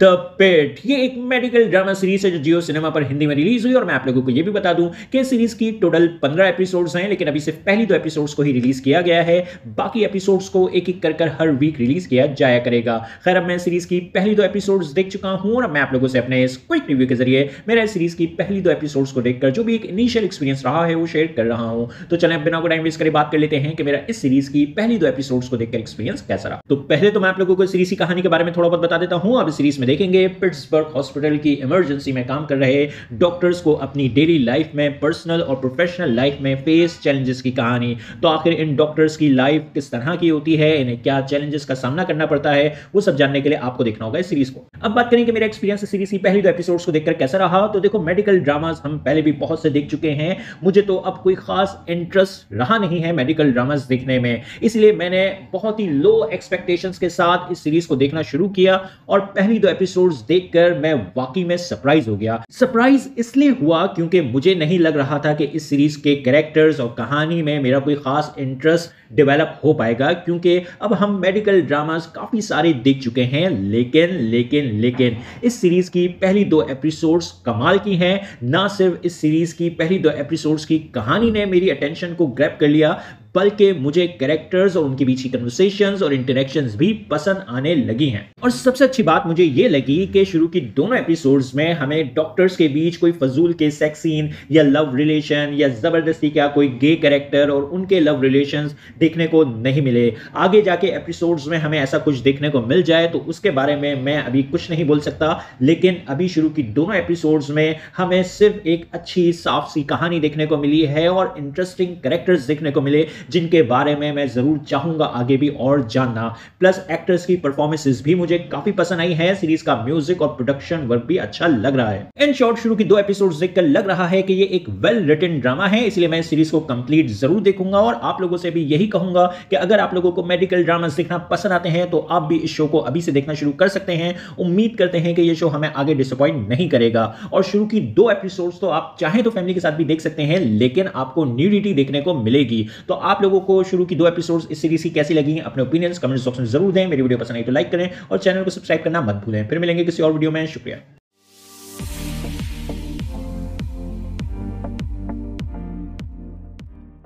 The pet ये एक medical drama series है जो जियो सिनेमा पर हिंदी में रिलीज हुई और मैं आप लोगों को ये भी बता दूं कि सीरीज की टोटल 15 एपिसोड्स हैं, लेकिन अभी सिर्फ पहली 2 एपिसोड्स को ही रिलीज किया गया है। बाकी एपिसोड्स को एक एक कर हर वीक रिलीज किया जाया करेगा। खैर, अब मैं सीरीज की पहली 2 एपिसोड्स देख चुका हूं और मैं आप लोगों से अपने इस क्विक रिव्यू के जरिए मेरा सीरीज की पहली 2 एपिसोड्स को देखकर जो भी एक इनिशियल एक्सपीरियंस रहा है वो शेयर कर रहा हूं। तो चलें बिना कोई टाइम वेस्ट करे बात कर लेते हैं कि मेरा इस सीरीज की पहली 2 एपिसोड्स को देखकर एक्सपीरियंस कैसा रहा। तो पहले तो मैं आप लोगों को सीरीज की कहानी के बारे में थोड़ा बहुत बता देता हूं। अब सीरीज में देखेंगे पिट्सबर्ग हॉस्पिटल की इमरजेंसी में काम कर रहे डॉक्टर्स को अपनी डेली लाइफ में, पर्सनल और प्रोफेशनल लाइफ में फेस चैलेंजेस की कहानी। तो आखिर इन डॉक्टर्स की लाइफ किस तरह की होती है, इन्हें क्या चैलेंजेस का सामना करना पड़ता है, वो सब जानने के लिए आपको देखना होगा इस सीरीज को। अब बात करें कि मेरा एक्सपीरियंस सीरीज की पहली 2 एपिसोड्स को देखकर कैसा रहा। तो देखो, मेडिकल ड्रामास हम पहले भी बहुत से देख चुके हैं। मुझे तो अब कोई खास इंटरेस्ट रहा नहीं है मेडिकल ड्रामास देखने में, इसलिए मैंने बहुत ही लो एक्सपेक्टेशंस के साथ इस सीरीज को देखना शुरू किया और पहली 2 एपिसोड्स देखकर मैं वाकई में सरप्राइज हो गया। सरप्राइज इसलिए हुआ क्योंकि मुझे नहीं लग रहा था कि इस सीरीज के कैरेक्टर्स और कहानी में मेरा कोई खास इंटरेस्ट डेवलप हो पाएगा, क्योंकि अब हम मेडिकल ड्रामास काफी सारे देख चुके हैं। लेकिन इस सीरीज की पहली 2 एपिसोड्स कमाल की हैं। ना सिर्फ इस सीरीज की पहली 2 एपिसोड्स की कहानी ने मेरी अटेंशन को ग्रैब कर लिया, बल्कि मुझे कैरेक्टर्स और उनके बीच की कन्वर्सेशंस और इंटरेक्शंस भी पसंद आने लगी हैं। और सबसे अच्छी बात मुझे यह लगी कि शुरू की दोनों एपिसोड्स में हमें डॉक्टर्स के बीच कोई फजूल के सेक्स सीन या लव रिलेशन या जबरदस्ती का कोई गे कैरेक्टर और उनके लव रिलेशंस देखने को नहीं मिले। आगे जाके एपिसोड्स में हमें ऐसा कुछ देखने को मिल जाए तो उसके बारे में मैं अभी कुछ नहीं बोल सकता, लेकिन अभी शुरू की दोनों एपिसोड्स में हमें सिर्फ एक अच्छी साफ सी कहानी देखने को मिली है और इंटरेस्टिंग कैरेक्टर्स देखने को मिले जिनके बारे में मैं जरूर चाहूंगा आगे भी और जानना। प्लस एक्टर्स की परफॉर्मेंसेस भी मुझे काफी पसंद आई है। सीरीज का म्यूजिक और प्रोडक्शन वर्क भी अच्छा लग रहा है। इन शॉर्ट, शुरू की 2 एपिसोड्स देखकर लग रहा है कि ये एक वेल रिटन ड्रामा है, इसलिए मैं इस सीरीज को कंप्लीट जरूर देखूंगा और आप लोगों से भी यही कहूंगा कि अगर आप लोगों को मेडिकल ड्रामास देखना पसंद आते हैं तो आप भी इस शो को अभी से देखना शुरू कर सकते हैं। उम्मीद करते हैं कि ये शो हमें आगे डिसअपॉइंट नहीं करेगा। और शुरू की 2 एपिसोड्स तो आप चाहें तो फैमिली के साथ भी देख सकते हैं, लेकिन आपको न्यूडिटी देखने को मिलेगी। तो आप लोगों को शुरू की 2 एपिसोड्स इस सीरीज की कैसी लगी, अपने ओपिनियंस कमेंट बॉक्स में जरूर दें। मेरी वीडियो पसंद आई तो लाइक करें और चैनल को सब्सक्राइब करना मत भूलें। फिर मिलेंगे किसी और वीडियो में। शुक्रिया।